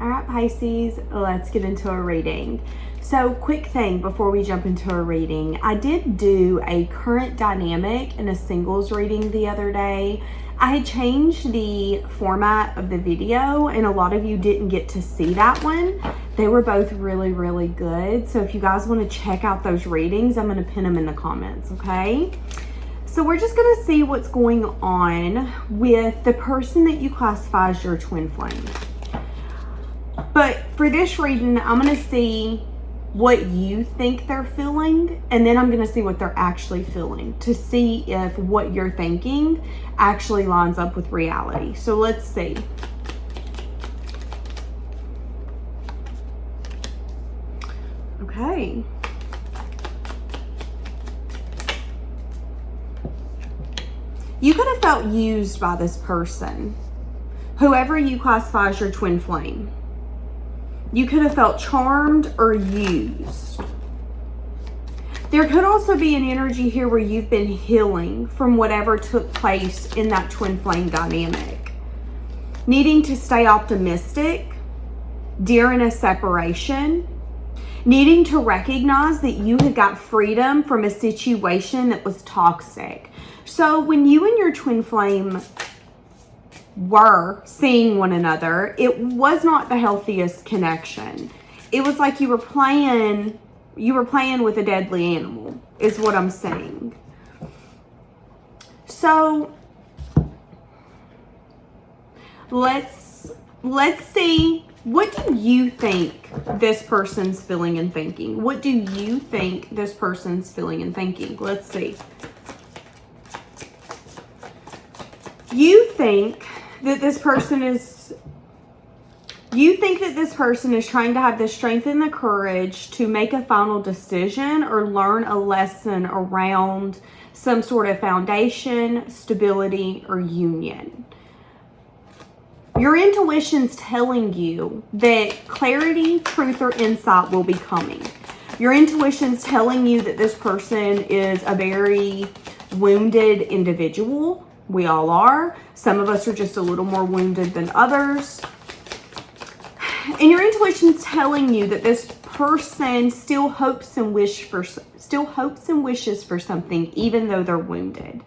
All right, Pisces, let's get into a reading. So, quick thing before we jump into a reading, I did do a current dynamic and a singles reading the other day. I had changed the format of the video and a lot of you didn't get to see that one. They were both really, really good. So if you guys want to check out those readings, I'm going to pin them in the comments, okay? So we're just going to see what's going on with the person that you classify as your twin flame. But for this reading, I'm going to see what you think they're feeling, and then I'm going to see what they're actually feeling to see if what you're thinking actually lines up with reality. So let's see. Okay. You could have felt used by this person, whoever you classify as your twin flame. You could have felt charmed or used. There could also be an energy here where you've been healing from whatever took place in that twin flame dynamic. Needing to stay optimistic during a separation. Needing to recognize that you had got freedom from a situation that was toxic. So when you and your twin flame were seeing one another, it was not the healthiest connection. It was like you were playing with a deadly animal, is what I'm saying. So let's see, what do you think this person's feeling and thinking? What do you think this person's feeling and thinking? Let's see. You think that this person is trying to have the strength and the courage to make a final decision or learn a lesson around some sort of foundation, stability, or union. Your intuition's telling you that clarity, truth, or insight will be coming. Your intuition's telling you that this person is a very wounded individual. We all are. Some of us are just a little more wounded than others. And your intuition's telling you that this person still hopes and wishes for something, even though they're wounded.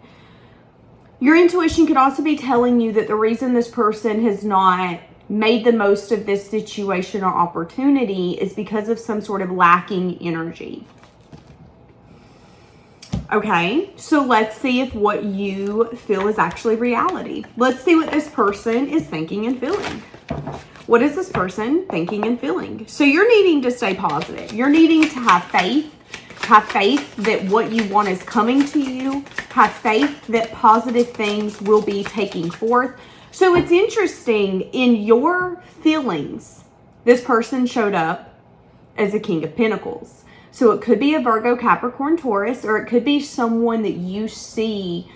Your intuition could also be telling you that the reason this person has not made the most of this situation or opportunity is because of some sort of lacking energy. Okay, so let's see if what you feel is actually reality. Let's see what this person is thinking and feeling. What is this person thinking and feeling? So you're needing to stay positive. You're needing to have faith. Have faith that what you want is coming to you. Have faith that positive things will be taking forth. So it's interesting, in your feelings, this person showed up as a King of Pentacles. So it could be a Virgo, Capricorn, Taurus, or it could be someone that you see.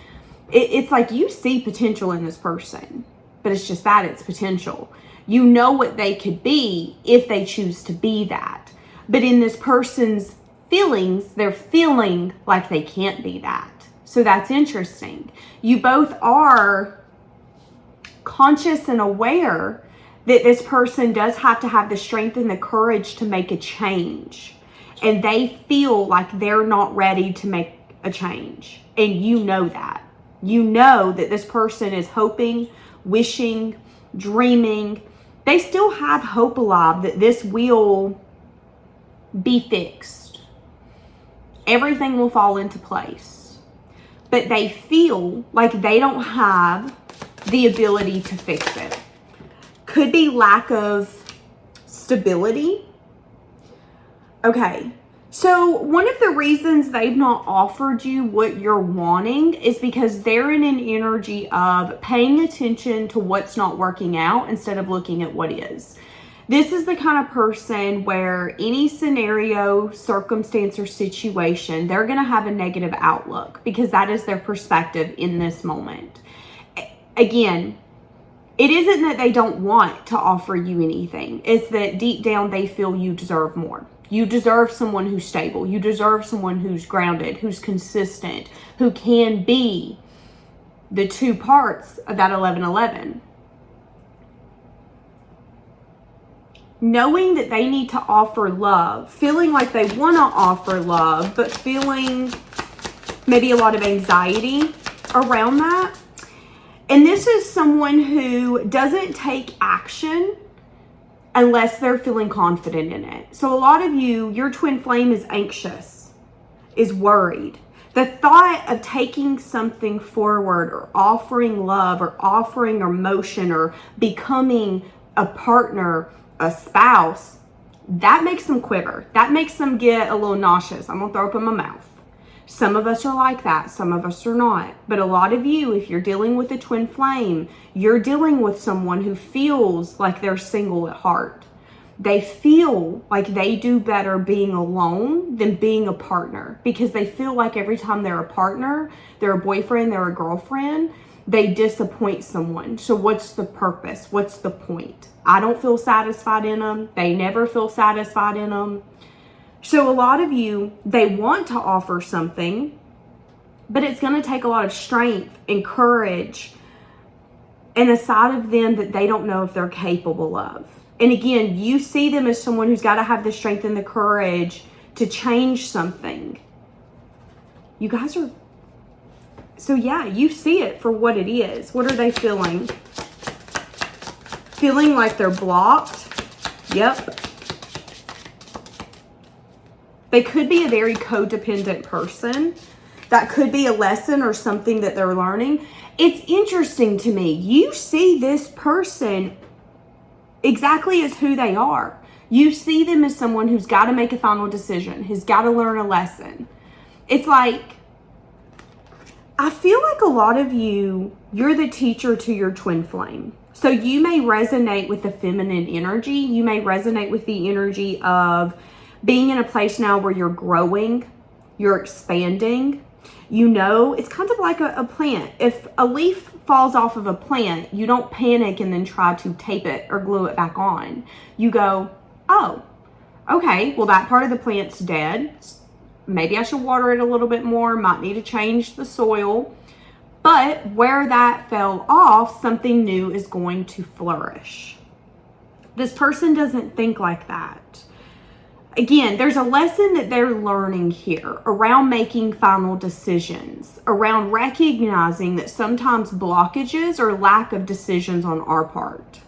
It's like you see potential in this person, but it's just that it's potential. You know what they could be if they choose to be that. But in this person's feelings, they're feeling like they can't be that. So that's interesting. You both are conscious and aware that this person does have to have the strength and the courage to make a change. And they feel like they're not ready to make a change. And you know that. You know that this person is hoping, wishing, dreaming. They still have hope alive that this will be fixed. Everything will fall into place. But they feel like they don't have the ability to fix it. Could be lack of stability. Okay, so one of the reasons they've not offered you what you're wanting is because they're in an energy of paying attention to what's not working out instead of looking at what is. This is the kind of person where any scenario, circumstance, or situation, they're going to have a negative outlook because that is their perspective in this moment. Again, it isn't that they don't want to offer you anything. It's that deep down they feel you deserve more. You deserve someone who's stable. You deserve someone who's grounded, who's consistent, who can be the two parts of that 11-11. knowing that they need to offer love, feeling like they want to offer love, but feeling maybe a lot of anxiety around that. And this is someone who doesn't take action unless they're feeling confident in it. So a lot of you, your twin flame is anxious, is worried. The thought of taking something forward or offering love or offering emotion or becoming a partner, a spouse, that makes them quiver. That makes them get a little nauseous. I'm gonna throw up in my mouth. Some of us are like that, some of us are not. But a lot of you, if you're dealing with a twin flame, you're dealing with someone who feels like they're single at heart. They feel like they do better being alone than being a partner, because they feel like every time they're a partner, they're a boyfriend, they're a girlfriend, they disappoint someone. So what's the purpose? What's the point? I don't feel satisfied in them. They never feel satisfied in them. So a lot of you, they want to offer something, but it's going to take a lot of strength and courage and a side of them that they don't know if they're capable of. And again, you see them as someone who's got to have the strength and the courage to change something. You guys are, so yeah, you see it for what it is. What are they feeling? Feeling like they're blocked. Yep. They could be a very codependent person. That could be a lesson or something that they're learning. It's interesting to me. You see this person exactly as who they are. You see them as someone who's got to make a final decision, who's got to learn a lesson. It's like, I feel like a lot of you, you're the teacher to your twin flame. So you may resonate with the feminine energy. You may resonate with the energy of being in a place now where you're growing, you're expanding. You know, it's kind of like a plant. If a leaf falls off of a plant, you don't panic and then try to tape it or glue it back on. You go, oh, okay, well, that part of the plant's dead. Maybe I should water it a little bit more, might need to change the soil. But where that fell off, something new is going to flourish. This person doesn't think like that. Again, there's a lesson that they're learning here around making final decisions, around recognizing that sometimes blockages or lack of decisions on our part.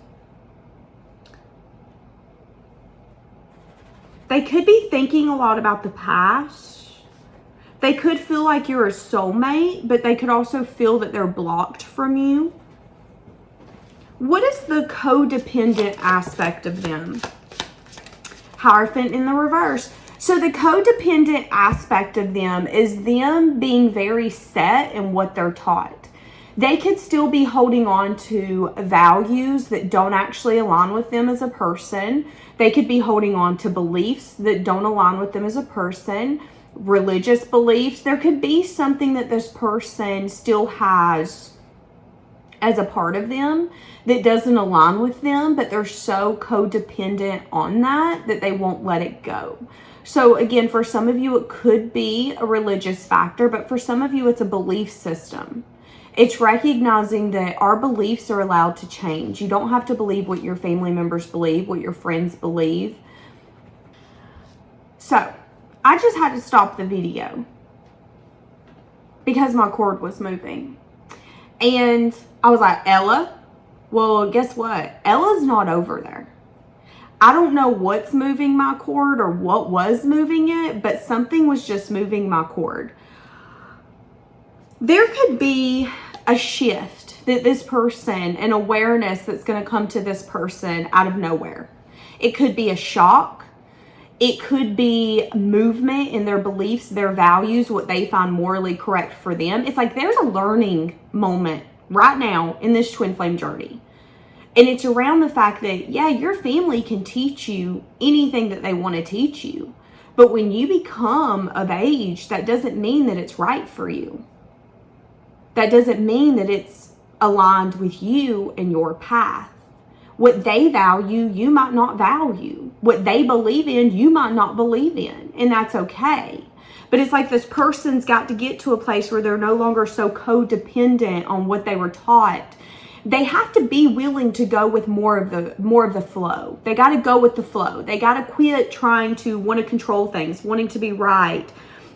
They could be thinking a lot about the past. They could feel like you're a soulmate, but they could also feel that they're blocked from you. What is the codependent aspect of them? Hierophant in the reverse. So the codependent aspect of them is them being very set in what they're taught. They could still be holding on to values that don't actually align with them as a person. They could be holding on to beliefs that don't align with them as a person, religious beliefs. There could be something that this person still has as a part of them that doesn't align with them, but they're so codependent on that they won't let it go. So again, for some of you, it could be a religious factor, but for some of you, it's a belief system. It's recognizing that our beliefs are allowed to change. You don't have to believe what your family members believe, what your friends believe. So I just had to stop the video because my cord was moving. And I was like, Ella? Well, guess what? Ella's not over there. I don't know what's moving my cord or what was moving it, but something was just moving my cord. There could be a shift that this person, an awareness that's going to come to this person out of nowhere. It could be a shock. It could be movement in their beliefs, their values, what they find morally correct for them. It's like there's a learning moment right now in this twin flame journey. And it's around the fact that, yeah, your family can teach you anything that they want to teach you. But when you become of age, that doesn't mean that it's right for you. That doesn't mean that it's aligned with you and your path. What they value, you might not value. What they believe in, you might not believe in. And that's okay. But it's like this person's got to get to a place where they're no longer so codependent on what they were taught. they have to be willing to go with more of the flow. They got to go with the flow. They got to quit trying to want to control things, wanting to be right.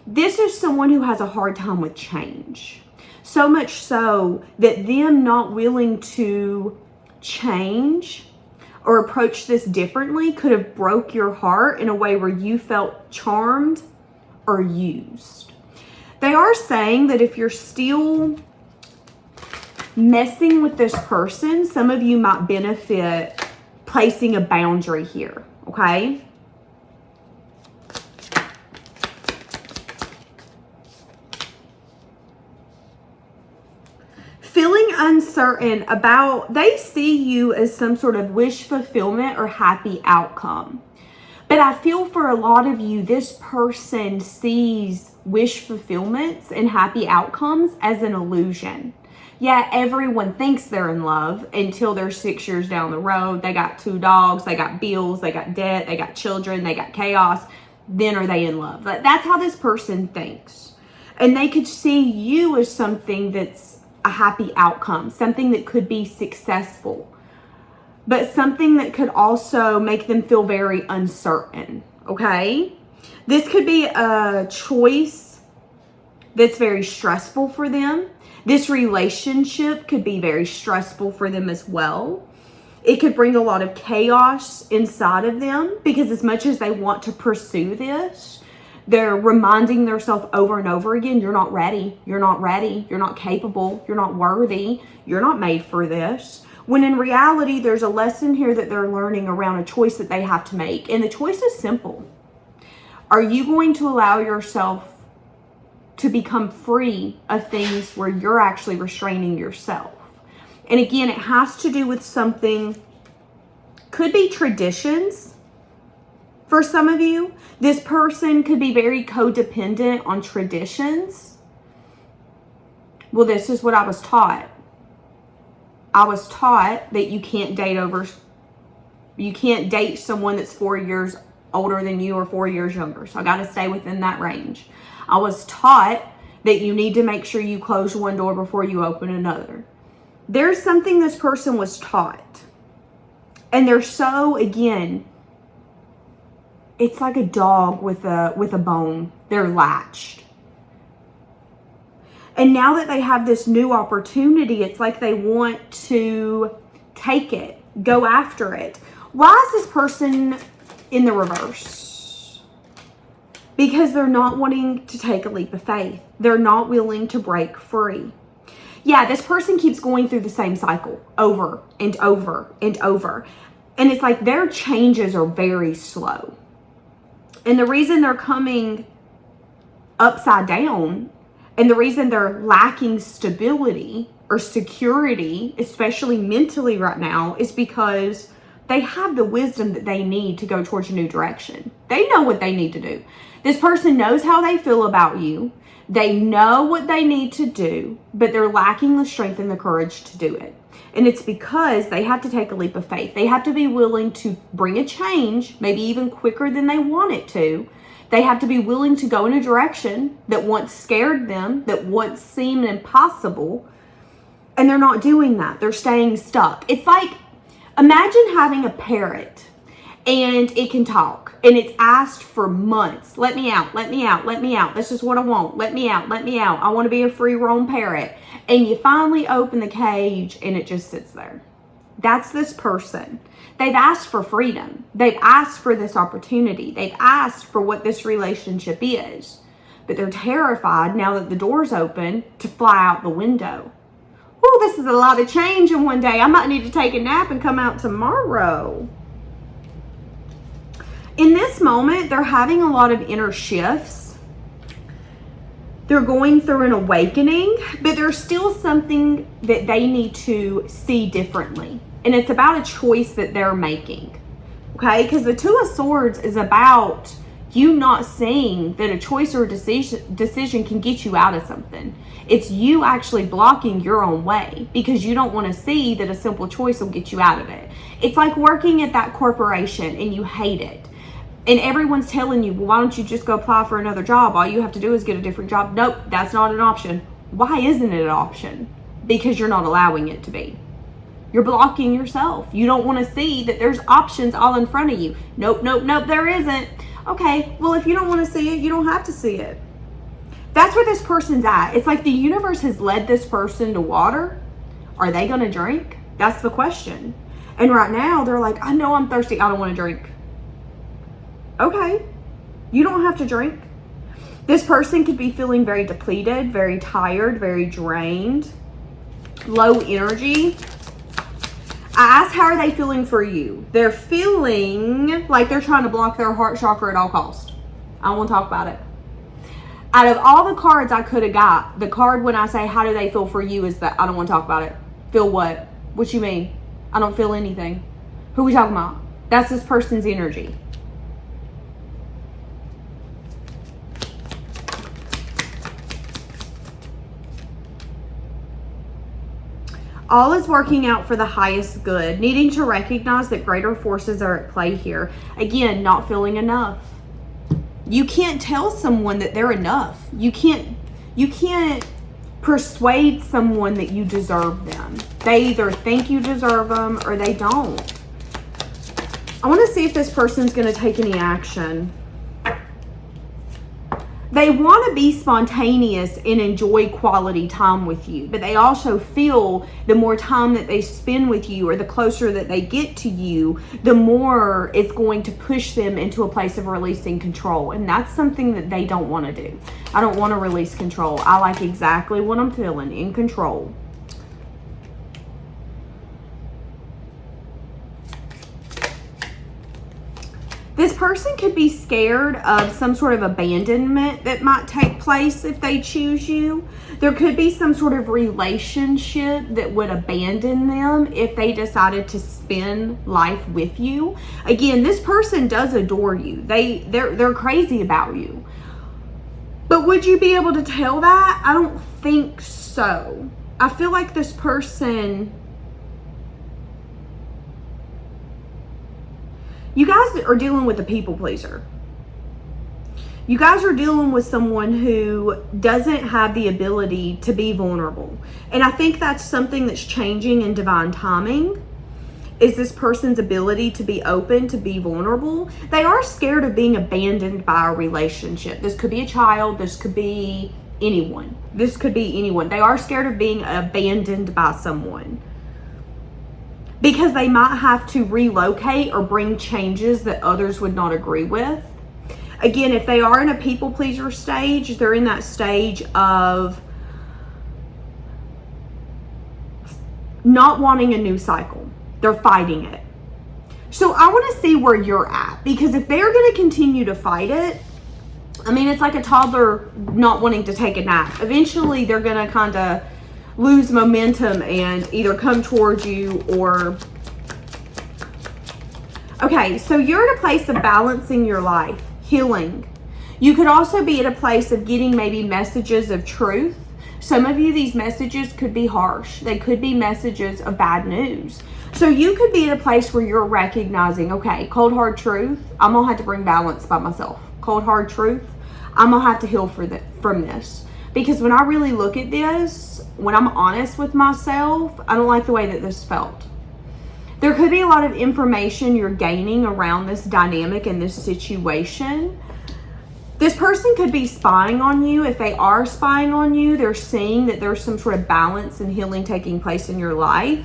This is someone who has a hard time with change. So much so that them not willing to change or approach this differently could have broke your heart in a way where you felt charmed or used. They are saying that if you're still messing with this person, some of you might benefit placing a boundary here, okay? Feeling uncertain about, they see you as some sort of wish fulfillment or happy outcome. But I feel for a lot of you, this person sees wish fulfillments and happy outcomes as an illusion. Yeah, everyone thinks they're in love until they're 6 years down the road. They got 2 dogs, they got bills, they got debt, they got children, they got chaos. Then are they in love? That's how this person thinks. And they could see you as something that's a happy outcome, something that could be successful, but something that could also make them feel very uncertain, okay? This could be a choice that's very stressful for them. This relationship could be very stressful for them as well. It could bring a lot of chaos inside of them because as much as they want to pursue this, they're reminding themselves over and over again, you're not ready, you're not ready, you're not capable, you're not worthy, you're not made for this. When in reality, there's a lesson here that they're learning around a choice that they have to make. And the choice is simple. Are you going to allow yourself to become free of things where you're actually restraining yourself? And again, it has to do with something, could be traditions. For some of you, this person could be very codependent on traditions. Well, this is what I was taught. I was taught that you can't date someone that's 4 years older than you or 4 years younger. So I got to stay within that range. I was taught that you need to make sure you close one door before you open another. There's something this person was taught. And they're so, again, it's like a dog with a bone. They're latched. And now that they have this new opportunity, it's like they want to take it, go after it. Why is this person in the reverse? Because they're not wanting to take a leap of faith. They're not willing to break free. Yeah, this person keeps going through the same cycle over and over and over. And it's like their changes are very slow. And the reason they're coming upside down and the reason they're lacking stability or security, especially mentally right now, is because they have the wisdom that they need to go towards a new direction. They know what they need to do. This person knows how they feel about you. They know what they need to do, but they're lacking the strength and the courage to do it. And it's because they have to take a leap of faith. They have to be willing to bring a change, maybe even quicker than they want it to. They have to be willing to go in a direction that once scared them, that once seemed impossible, and they're not doing that. They're staying stuck. It's like, imagine having a parrot and it can talk and it's asked for months. Let me out, let me out, let me out. This is what I want. Let me out, let me out. I want to be a free roam parrot. And you finally open the cage and it just sits there. That's this person. They've asked for freedom. They've asked for this opportunity. They've asked for what this relationship is. But they're terrified now that the door's open to fly out the window. Oh, this is a lot of change in one day. I might need to take a nap and come out tomorrow. In this moment, they're having a lot of inner shifts. They're going through an awakening, but there's still something that they need to see differently. And it's about a choice that they're making. Okay? Because the Two of Swords is about you not seeing that a choice or a decision can get you out of something. It's you actually blocking your own way because you don't want to see that a simple choice will get you out of it. It's like working at that corporation and you hate it. And everyone's telling you, well, why don't you just go apply for another job? All you have to do is get a different job. Nope, that's not an option. Why isn't it an option? Because you're not allowing it to be. You're blocking yourself. You don't want to see that there's options all in front of you. Nope, nope, nope, there isn't. Okay, well, if you don't want to see it, you don't have to see it. That's where this person's at. It's like the universe has led this person to water. Are they going to drink? That's the question. And right now, they're like, I know I'm thirsty. I don't want to drink. Okay, you don't have to drink. This person could be feeling very depleted, very tired, very drained, low energy. I asked, how are they feeling for you? They're feeling like they're trying to block their heart chakra at all costs. I don't want to talk about it. Out of all the cards I could have got, the card when I say, how do they feel for you, is that I don't want to talk about it. Feel what? What you mean? I don't feel anything. Who are we talking about? That's this person's energy. All is working out for the highest good. Needing to recognize that greater forces are at play here. Again, not feeling enough. You can't tell someone that they're enough. You can't persuade someone that you deserve them. They either think you deserve them or they don't. I want to see if this person's going to take any action. They want to be spontaneous and enjoy quality time with you, but they also feel the more time that they spend with you or the closer that they get to you, the more it's going to push them into a place of releasing control. And that's something that they don't want to do. I don't want to release control. I like exactly what I'm feeling, in control. This person could be scared of some sort of abandonment that might take place if they choose you. There could be some sort of relationship that would abandon them if they decided to spend life with you. Again, this person does adore you. They're crazy about you. But would you be able to tell that? I don't think so. I feel like this person... You guys are dealing with a people pleaser. You guys are dealing with someone who doesn't have the ability to be vulnerable. And I think that's something that's changing in divine timing, is this person's ability to be open, to be vulnerable. They are scared of being abandoned by a relationship. This could be a child. This could be anyone. This could be anyone. They are scared of being abandoned by someone, because they might have to relocate or bring changes that others would not agree with. Again, if they are in a people pleaser stage, they're in that stage of not wanting a new cycle. They're fighting it. So I want to see where you're at, because if they're going to continue to fight it, I mean, it's like a toddler not wanting to take a nap. Eventually, they're going to kind of lose momentum and either come towards you or... Okay, so you're at a place of balancing your life, healing. You could also be at a place of getting maybe messages of truth. Some of you, these messages could be harsh. They could be messages of bad news. So you could be at a place where you're recognizing, okay, cold hard truth, I'm gonna have to bring balance by myself. Cold hard truth, I'm gonna have to heal from this. Because when I really look at this, when I'm honest with myself, I don't like the way that this felt. There could be a lot of information you're gaining around this dynamic and this situation. This person could be spying on you. If they are spying on you, they're seeing that there's some sort of balance and healing taking place in your life.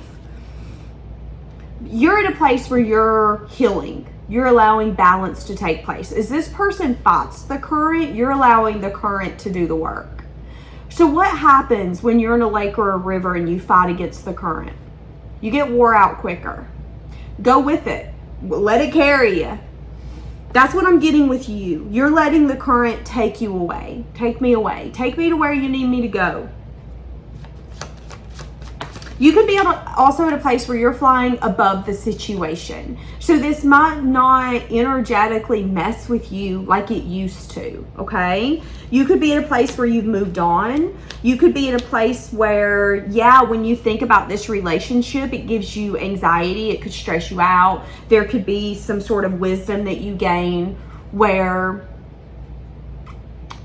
You're at a place where you're healing. You're allowing balance to take place. As this person fights the current, you're allowing the current to do the work. So what happens when you're in a lake or a river and you fight against the current? You get wore out quicker. Go with it. Let it carry you. That's what I'm getting with you. You're letting the current take you away. Take me away. Take me to where you need me to go. You could be also at a place where you're flying above the situation. So this might not energetically mess with you like it used to, okay? You could be at a place where you've moved on. You could be at a place where, yeah, when you think about this relationship, it gives you anxiety. It could stress you out. There could be some sort of wisdom that you gain where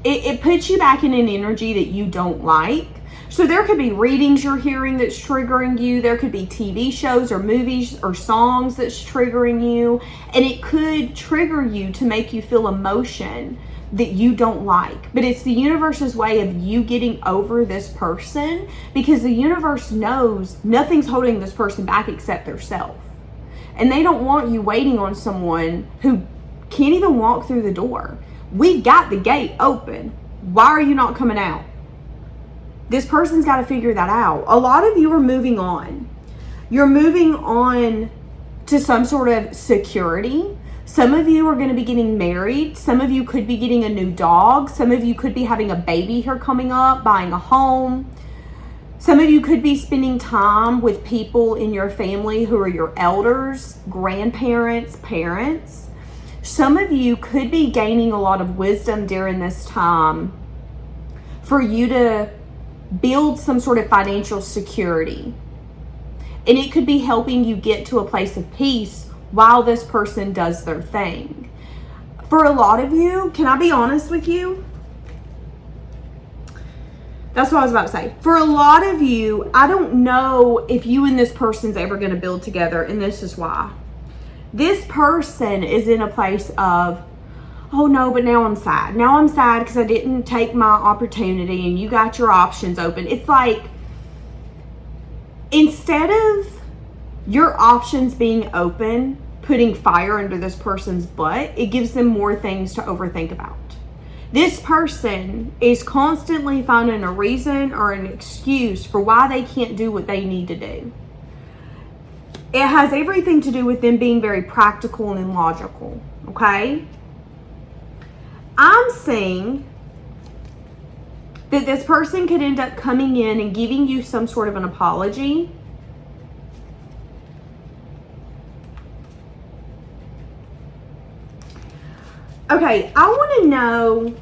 it puts you back in an energy that you don't like. So there could be readings you're hearing that's triggering you. There could be TV shows or movies or songs that's triggering you. And it could trigger you to make you feel emotion that you don't like. But it's the universe's way of you getting over this person, because the universe knows nothing's holding this person back except their self. And they don't want you waiting on someone who can't even walk through the door. We've got the gate open. Why are you not coming out? This person's got to figure that out. A lot of you are moving on. You're moving on to some sort of security. Some of you are going to be getting married. Some of you could be getting a new dog. Some of you could be having a baby here coming up, buying a home. Some of you could be spending time with people in your family who are your elders, grandparents, parents. Some of you could be gaining a lot of wisdom during this time for you to build some sort of financial security. And it could be helping you get to a place of peace while this person does their thing. For a lot of you, can I be honest with you? That's what I was about to say. For a lot of you, I don't know if you and this person's ever going to build together, and this is why. This person is in a place of, oh no, but now I'm sad. Now I'm sad because I didn't take my opportunity and you got your options open. It's like, instead of your options being open, putting fire under this person's butt, it gives them more things to overthink about. This person is constantly finding a reason or an excuse for why they can't do what they need to do. It has everything to do with them being very practical and logical, okay? I'm saying that this person could end up coming in and giving you some sort of an apology. Okay, I want to know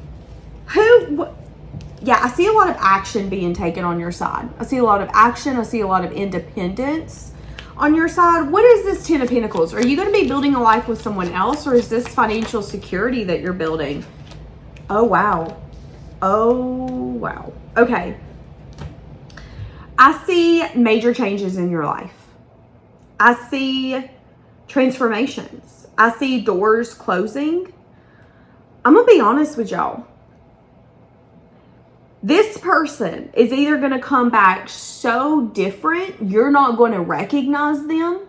yeah, I see a lot of action being taken on your side. I see a lot of action. I see a lot of independence on your side. What is this Ten of Pentacles? Are you going to be building a life with someone else, or is this financial security that you're building? Oh, wow. Oh, wow. Okay. I see major changes in your life. I see transformations. I see doors closing. I'm going to be honest with y'all. This person is either going to come back so different, you're not going to recognize them.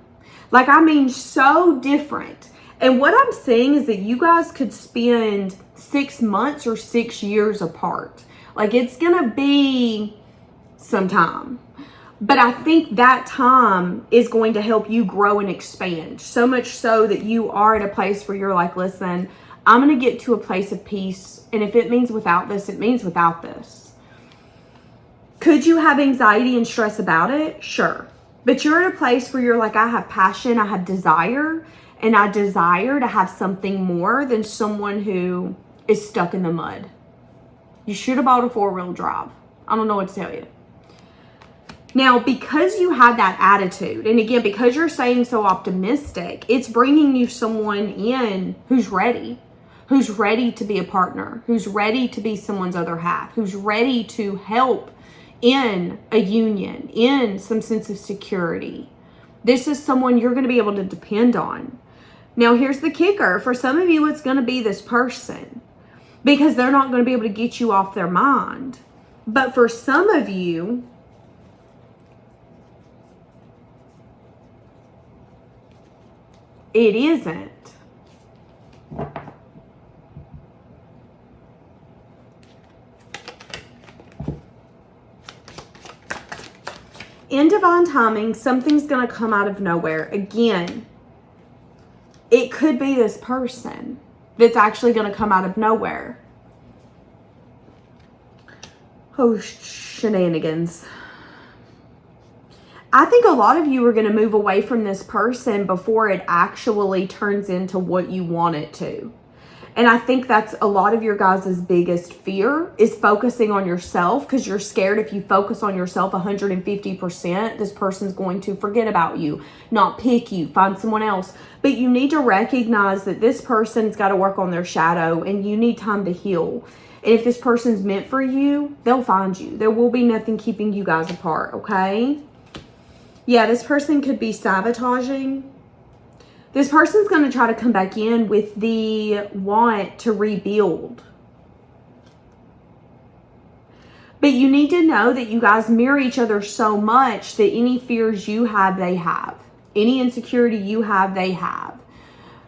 Like, I mean, so different. And what I'm saying is that you guys could spend 6 months or 6 years apart. Like, it's going to be some time. But I think that time is going to help you grow and expand. So much so that you are at a place where you're like, listen, I'm going to get to a place of peace. And if it means without this, it means without this. Could you have anxiety and stress about it? Sure. But you're at a place where you're like, I have passion, I have desire, and I desire to have something more than someone who is stuck in the mud. You should have bought a 4-wheel drive. I don't know what to tell you. Now, because you had that attitude, and again, because you're staying so optimistic, it's bringing you someone in who's ready to be a partner, who's ready to be someone's other half, who's ready to help in a union, in some sense of security. This is someone you're going to be able to depend on. Now, here's the kicker. For some of you, it's going to be this person, because they're not going to be able to get you off their mind. But for some of you, it isn't. In divine timing, something's going to come out of nowhere. Again, it could be this person that's actually going to come out of nowhere. Oh, shenanigans. I think a lot of you are going to move away from this person before it actually turns into what you want it to. And I think that's a lot of your guys' biggest fear, is focusing on yourself, because you're scared if you focus on yourself 150%, this person's going to forget about you, not pick you, find someone else. But you need to recognize that this person's got to work on their shadow, and you need time to heal. And if this person's meant for you, they'll find you. There will be nothing keeping you guys apart, okay? Yeah, this person could be sabotaging. This person's going to try to come back in with the want to rebuild. But you need to know that you guys mirror each other so much that any fears you have, they have. Any insecurity you have, they have.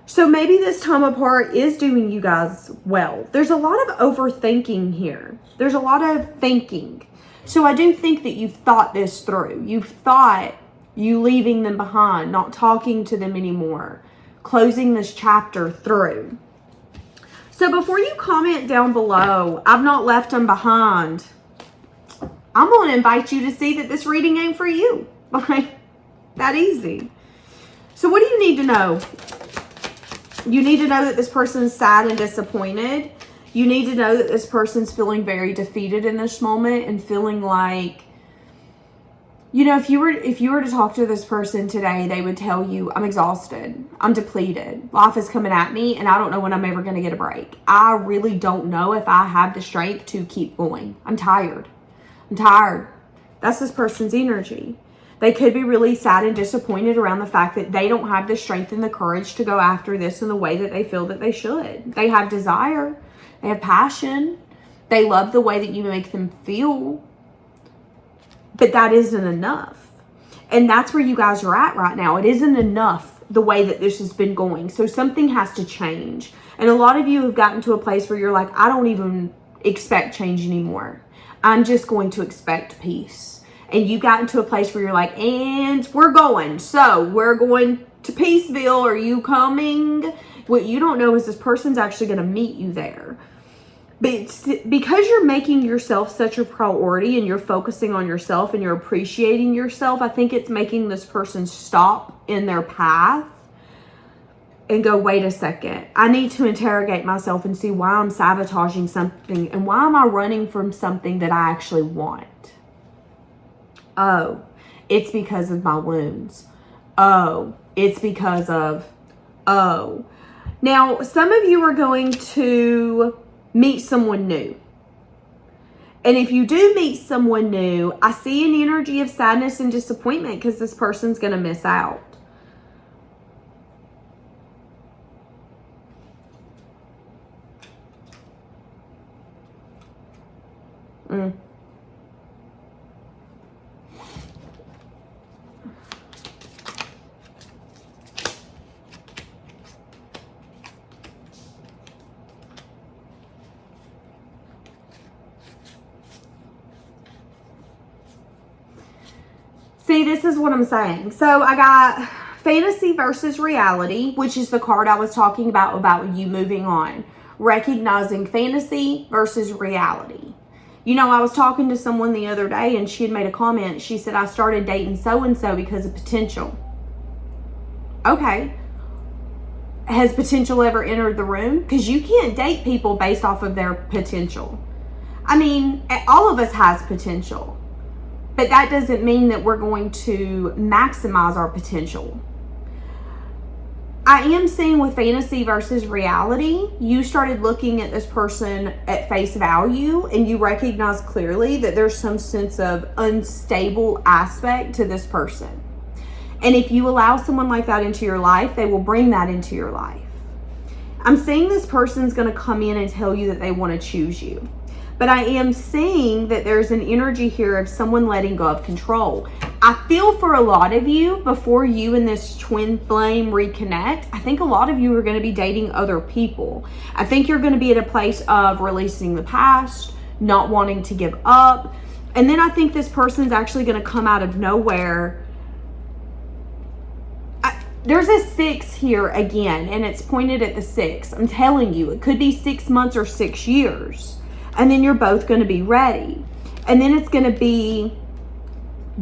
So maybe this time apart is doing you guys well. There's a lot of overthinking here. There's a lot of thinking. So I do think that you've thought this through. You've thought you leaving them behind, not talking to them anymore, closing this chapter through. So before you comment down below, I've not left them behind, I'm going to invite you to see that this reading ain't for you. Like, that easy. So what do you need to know? You need to know that this person's sad and disappointed. You need to know that this person's feeling very defeated in this moment and feeling like, you know, if you were to talk to this person today, they would tell you, I'm exhausted. I'm depleted. Life is coming at me and I don't know when I'm ever going to get a break. I really don't know if I have the strength to keep going. I'm tired. I'm tired. That's this person's energy. They could be really sad and disappointed around the fact that they don't have the strength and the courage to go after this in the way that they feel that they should. They have desire. They have passion. They love the way that you make them feel. But that isn't enough. And that's where you guys are at right now. It isn't enough the way that this has been going. So something has to change. And a lot of you have gotten to a place where you're like, I don't even expect change anymore. I'm just going to expect peace. And you got into a place where you're like, and we're going. So we're going to Peaceville. Are you coming? What you don't know is this person's actually going to meet you there. But because you're making yourself such a priority and you're focusing on yourself and you're appreciating yourself, I think it's making this person stop in their path and go, wait a second. I need to interrogate myself and see why I'm sabotaging something and why am I running from something that I actually want? Oh, it's because of my wounds. Oh, it's because of, oh. Now, some of you are going to meet someone new. And if you do meet someone new, I see an energy of sadness and disappointment because this person's going to miss out. See, this is what I'm saying. So I got fantasy versus reality, which is the card I was talking about you moving on. Recognizing fantasy versus reality. You know, I was talking to someone the other day and she had made a comment. She said, I started dating so-and-so because of potential. Okay. Has potential ever entered the room? Because you can't date people based off of their potential. I mean, all of us has potential. But that doesn't mean that we're going to maximize our potential. I am seeing with fantasy versus reality, you started looking at this person at face value and you recognize clearly that there's some sense of unstable aspect to this person. And if you allow someone like that into your life, they will bring that into your life. I'm seeing this person's going to come in and tell you that they want to choose you. But I am seeing that there's an energy here of someone letting go of control. I feel for a lot of you, before you and this twin flame reconnect, I think a lot of you are going to be dating other people. I think you're going to be at a place of releasing the past, not wanting to give up. And then I think this person's actually going to come out of nowhere. There's a 6 here again, and it's pointed at the 6. I'm telling you, it could be 6 months or 6 years. And then you're both going to be ready. And then it's going to be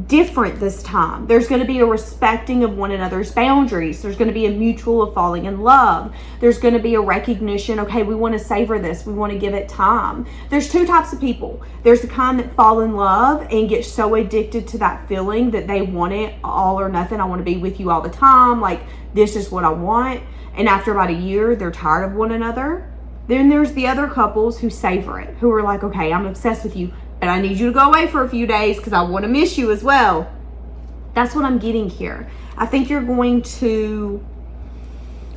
different this time. There's going to be a respecting of one another's boundaries. There's going to be a mutual of falling in love. There's going to be a recognition, okay, we want to savor this. We want to give it time. There's 2 types of people. There's the kind that fall in love and get so addicted to that feeling that they want it all or nothing. I want to be with you all the time. Like, this is what I want. And after about a year, they're tired of one another. Then there's the other couples who savor it, who are like, okay, I'm obsessed with you, but I need you to go away for a few days because I want to miss you as well. That's what I'm getting here. I think you're going to,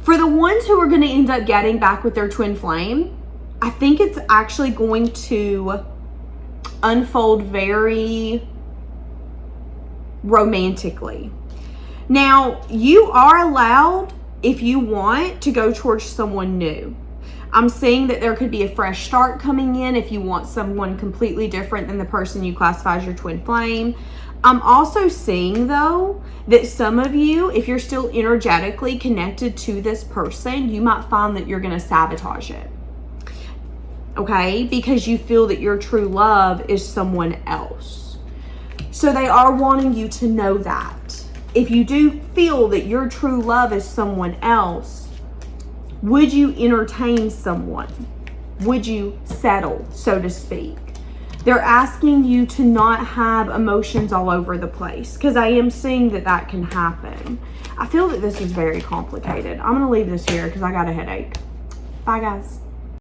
for the ones who are going to end up getting back with their twin flame, I think it's actually going to unfold very romantically. Now, you are allowed, if you want, to go towards someone new. I'm seeing that there could be a fresh start coming in if you want someone completely different than the person you classify as your twin flame. I'm also seeing, though, that some of you, if you're still energetically connected to this person, you might find that you're going to sabotage it. Okay? Because you feel that your true love is someone else. So they are wanting you to know that. If you do feel that your true love is someone else, would you entertain someone? Would you settle, so to speak? They're asking you to not have emotions all over the place, because I am seeing that that can happen. I feel that this is very complicated. I'm going to leave this here because I got a headache. Bye, guys.